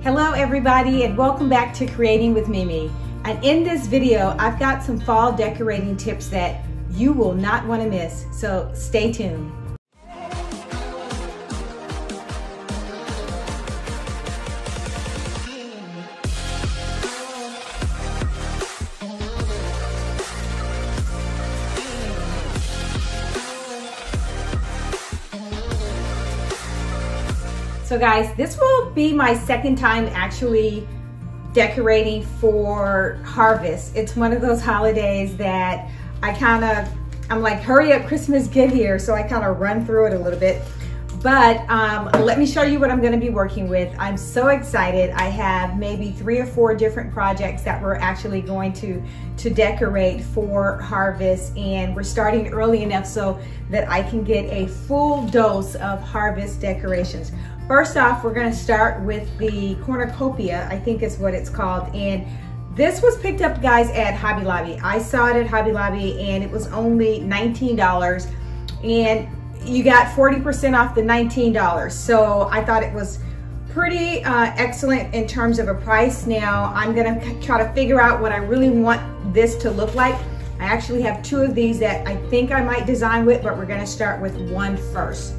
Hello everybody and welcome back to Creating with Mimi. And in this video, I've got some fall decorating tips that you will not want to miss, so stay tuned. So guys, this will be my second time actually decorating for harvest. It's one of those holidays that I'm like, hurry up, Christmas, get here. So I kind of run through it a little bit. But let me show you what I'm gonna be working with. I'm so excited. I have maybe 3 or 4 different projects that we're actually going to decorate for harvest. And we're starting early enough so that I can get a full dose of harvest decorations. First off, we're gonna start with the cornucopia, I think is what it's called. And this was picked up, guys, at Hobby Lobby. I saw it at Hobby Lobby and it was only $19. And you got 40% off the $19. So I thought it was pretty excellent in terms of a price. Now I'm gonna try to figure out what I really want this to look like. I actually have 2 of these that I think I might design with, but we're gonna start with one first.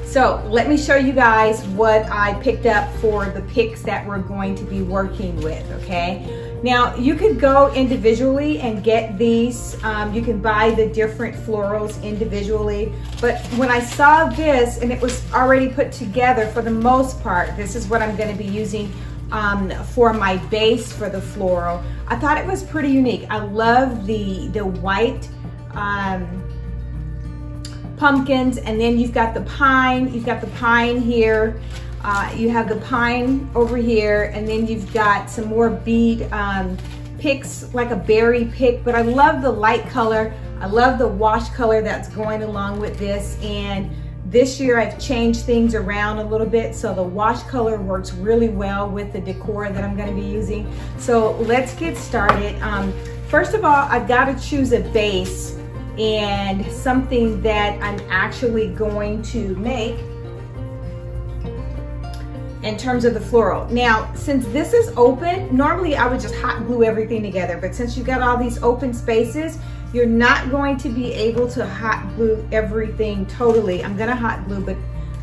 So let me show you guys what I picked up for the picks that we're going to be working with, okay? Now you could go individually and get these. You can buy the different florals individually, but when I saw this and it was already put together for the most part, this is what I'm gonna be using for my base for the floral. I thought it was pretty unique. I love the white, pumpkins, and then you've got the pine here, you have the pine over here, and then you've got some more bead picks, like a berry pick. But I love the light color, I love the wash color that's going along with this. And this year I've changed things around a little bit, so the wash color works really well with the decor that I'm going to be using. So let's get started. First of all, I've got to choose a base and something that I'm actually going to make in terms of the floral. Now, since this is open, normally I would just hot glue everything together, but since you've got all these open spaces, you're not going to be able to hot glue everything totally. I'm gonna hot glue, but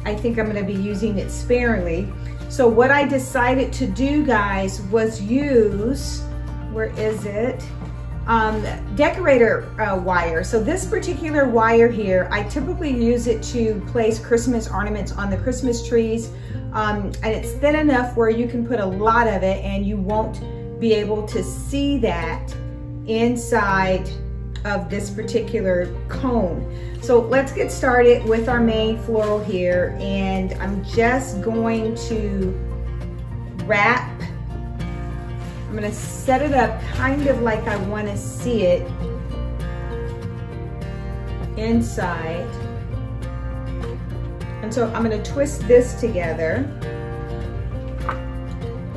I think I'm gonna be using it sparingly. So what I decided to do, guys, was use, where is it? Decorator wire. So this particular wire here, I typically use it to place Christmas ornaments on the Christmas trees. And it's thin enough where you can put a lot of it and you won't be able to see that inside of this particular cone. So let's get started with our main floral here. And I'm just going to wrap. I'm gonna set it up kind of like I wanna see it inside. And so I'm gonna twist this together.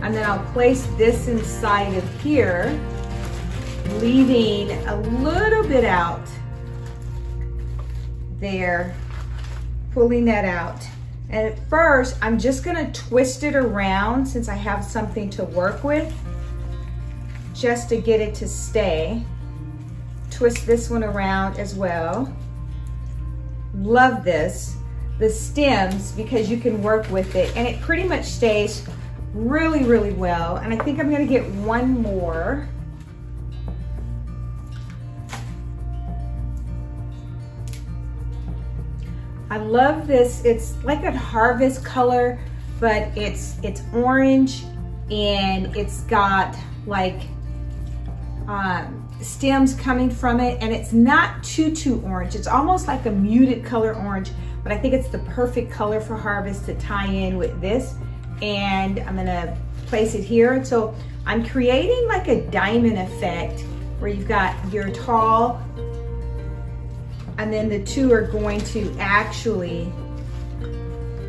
And then I'll place this inside of here, leaving a little bit out there, pulling that out. And at first, I'm just gonna twist it around since I have something to work with, just to get it to stay. Twist this one around as well. Love this. The stems, because you can work with it and it pretty much stays really, really well. And I think I'm gonna get one more. I love this. It's like a harvest color, but it's orange and it's got like stems coming from it, and it's not too orange. It's almost like a muted color orange, but I think it's the perfect color for harvest to tie in with this. And I'm gonna place it here. So I'm creating like a diamond effect where you've got your tall, and then the 2 are going to actually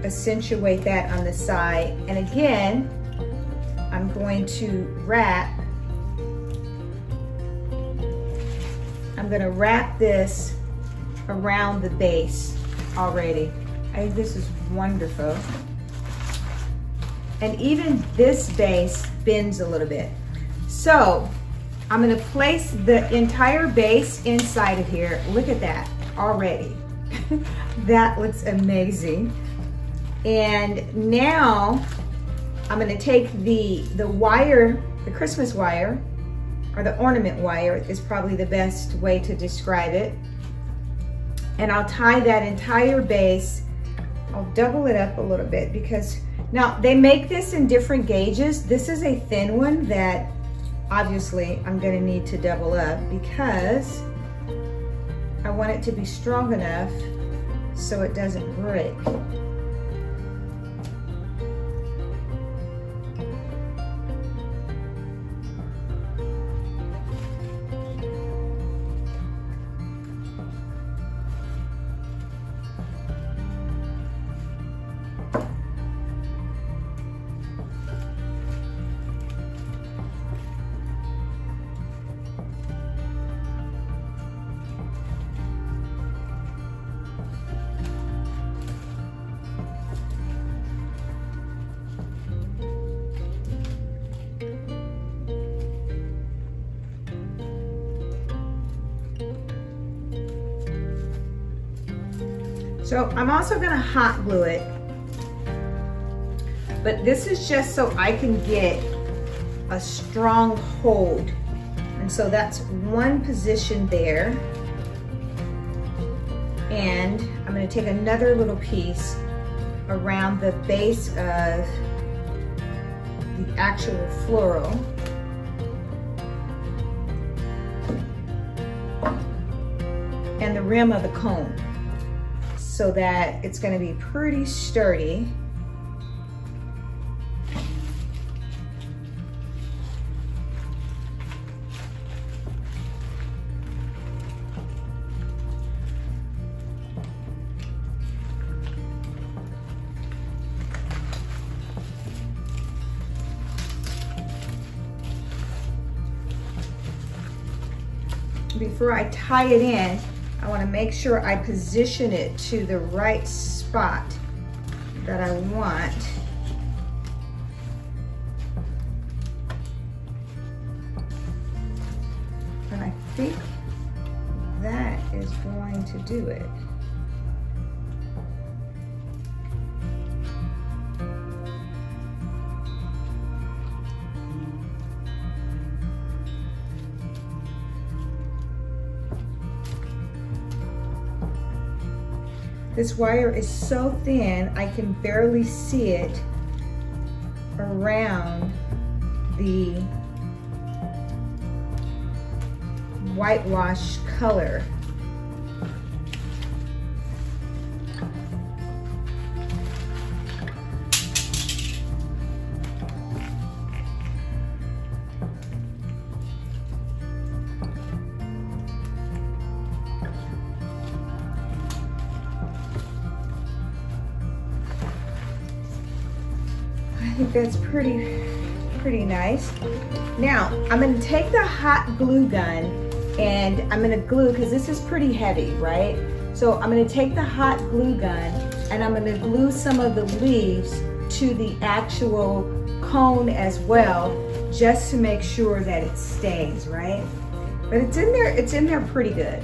accentuate that on the side. And again, I'm going to wrap. I'm gonna wrap this around the base already. I think this is wonderful. And even this base bends a little bit. So I'm gonna place the entire base inside of here. Look at that already. That looks amazing. And now I'm gonna take the wire, the Christmas wire, or the ornament wire is probably the best way to describe it. And I'll tie that entire base. I'll double it up a little bit because now they make this in different gauges. This is a thin one that obviously I'm gonna need to double up because I want it to be strong enough so it doesn't break. So I'm also gonna hot glue it, but this is just so I can get a strong hold. And so that's one position there. And I'm gonna take another little piece around the base of the actual floral. And the rim of the cone, so that it's gonna be pretty sturdy. Before I tie it in, I want to make sure I position it to the right spot that I want. And I think that is going to do it. This wire is so thin, I can barely see it around the whitewash color. I think that's pretty nice. Now, I'm gonna take the hot glue gun and I'm gonna glue, because this is pretty heavy, right? So I'm gonna take the hot glue gun and I'm gonna glue some of the leaves to the actual cone as well, just to make sure that it stays, right? But it's in there pretty good.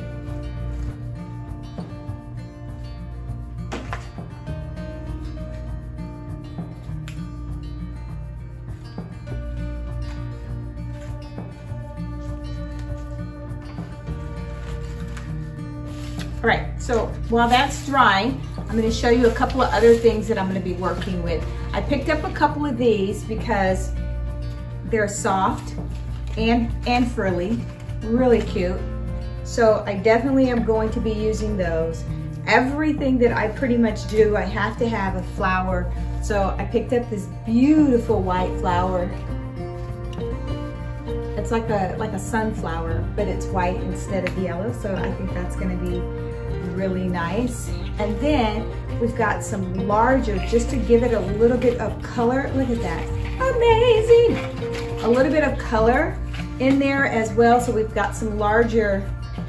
All right, so while that's drying, I'm gonna show you a couple of other things that I'm gonna be working with. I picked up a couple of these because they're soft and frilly, really cute. So I definitely am going to be using those. Everything that I pretty much do, I have to have a flower. So I picked up this beautiful white flower. It's like a sunflower, but it's white instead of yellow. So I think that's gonna be really nice. And then we've got some larger, just to give it a little bit of color. Look at that, amazing. A little bit of color in there as well. So we've got some larger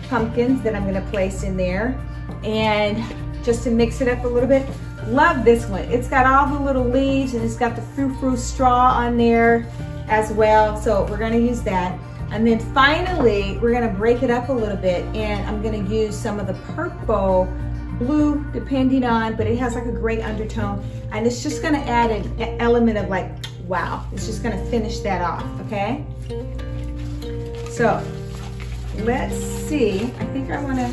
pumpkins that I'm gonna place in there. And just to mix it up a little bit, Love this one. It's got all the little leaves and it's got the frou-frou straw on there as well. So we're gonna use that. And then finally, we're gonna break it up a little bit and I'm gonna use some of the purple, blue, depending on, but it has like a gray undertone. And it's just gonna add an element of like, wow. It's just gonna finish that off, okay? So let's see. I think I wanna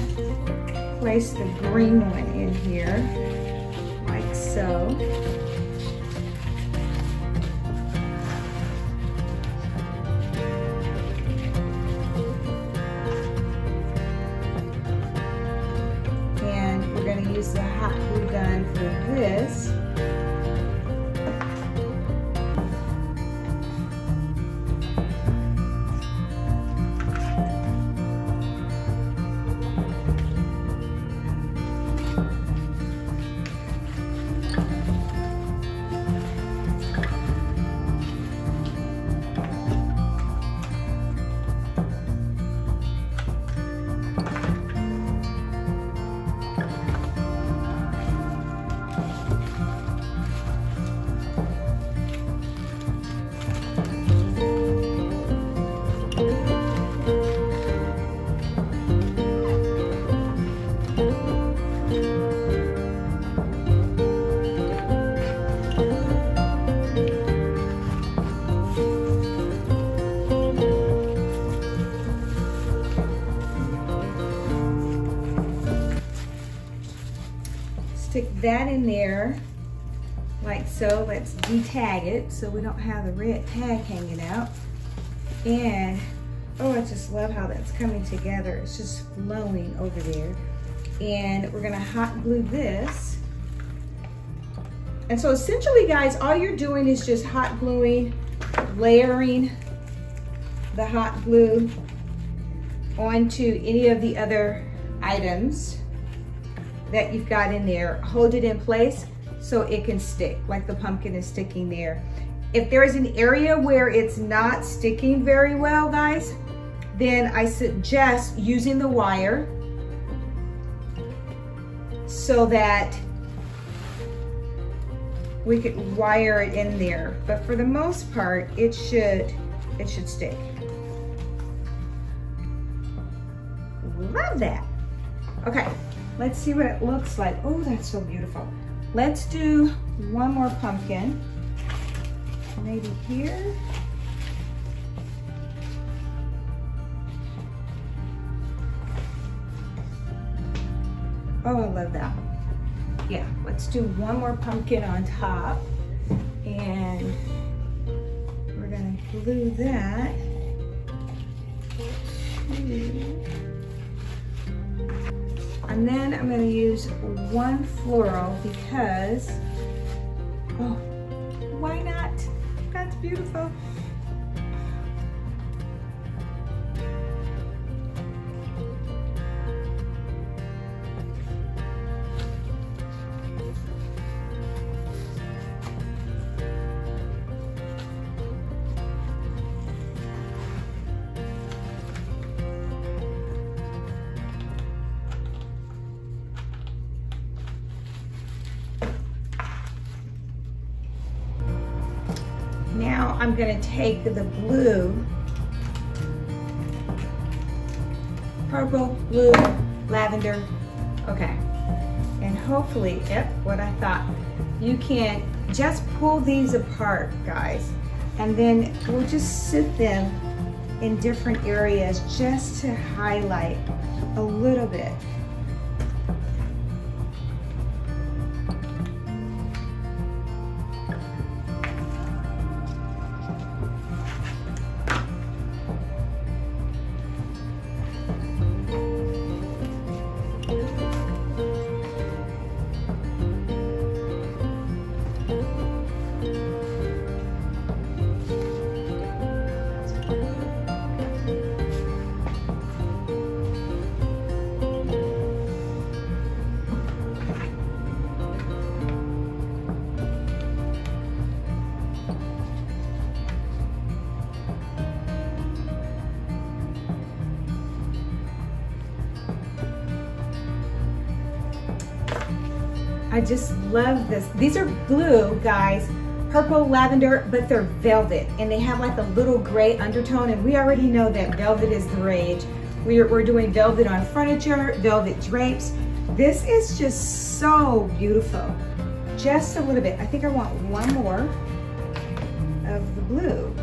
place the green one in here, like so. And we're gonna use the hot glue gun for this. Stick that in there like so. Let's detag it so we don't have the red tag hanging out. And oh, I just love how that's coming together. It's just flowing over there. And we're gonna hot glue this. And so essentially, guys, all you're doing is just hot gluing, layering the hot glue onto any of the other items that you've got in there. Hold it in place so it can stick, like the pumpkin is sticking there. If there's an area where it's not sticking very well, guys, then I suggest using the wire so that we could wire it in there. But for the most part, it should stick. Love that. Okay. Let's see what it looks like. Oh, that's so beautiful. Let's do one more pumpkin. Maybe here. Oh, I love that. Yeah, let's do one more pumpkin on top. And we're gonna glue that. And then I'm going to use one floral because, oh, why not? That's beautiful. Now I'm going to take the blue, purple, blue, lavender, okay, and hopefully, yep, what I thought. You can just pull these apart, guys, and then we'll just sit them in different areas just to highlight a little bit. I just love this. These are blue, guys, purple, lavender, but they're velvet, and they have like a little gray undertone, and we already know that velvet is the rage. We're doing velvet on furniture, velvet drapes. This is just so beautiful. Just a little bit. I think I want one more of the blue.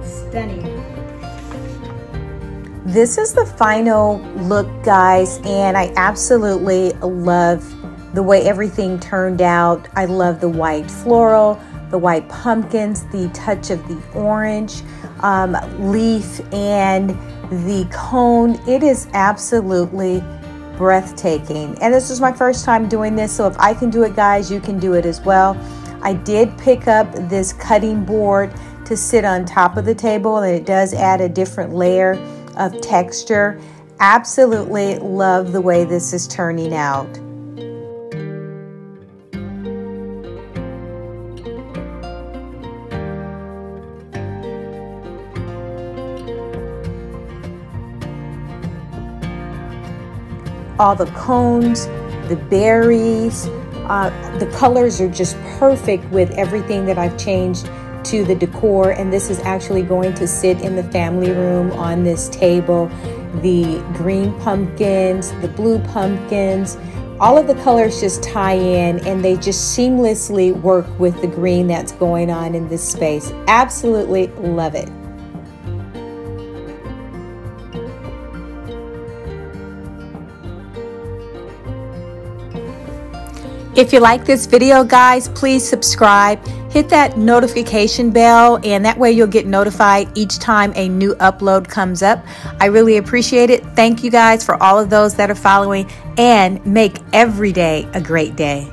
Stunning. This is the final look, guys, and I absolutely love the way everything turned out. I love the white floral, the white pumpkins, the touch of the orange leaf, and the cone. It is absolutely breathtaking. And this is my first time doing this, so if I can do it, guys, you can do it as well. I did pick up this cutting board to sit on top of the table, and it does add a different layer of texture. Absolutely love the way this is turning out. All the cones, the berries, the colors are just perfect with everything that I've changed to the decor, and this is actually going to sit in the family room on this table. The green pumpkins, the blue pumpkins, all of the colors just tie in, and they just seamlessly work with the green that's going on in this space. Absolutely love it. If you like this video, guys, please subscribe, hit that notification bell, and that way you'll get notified each time a new upload comes up. I really appreciate it. Thank you guys for all of those that are following, and make every day a great day.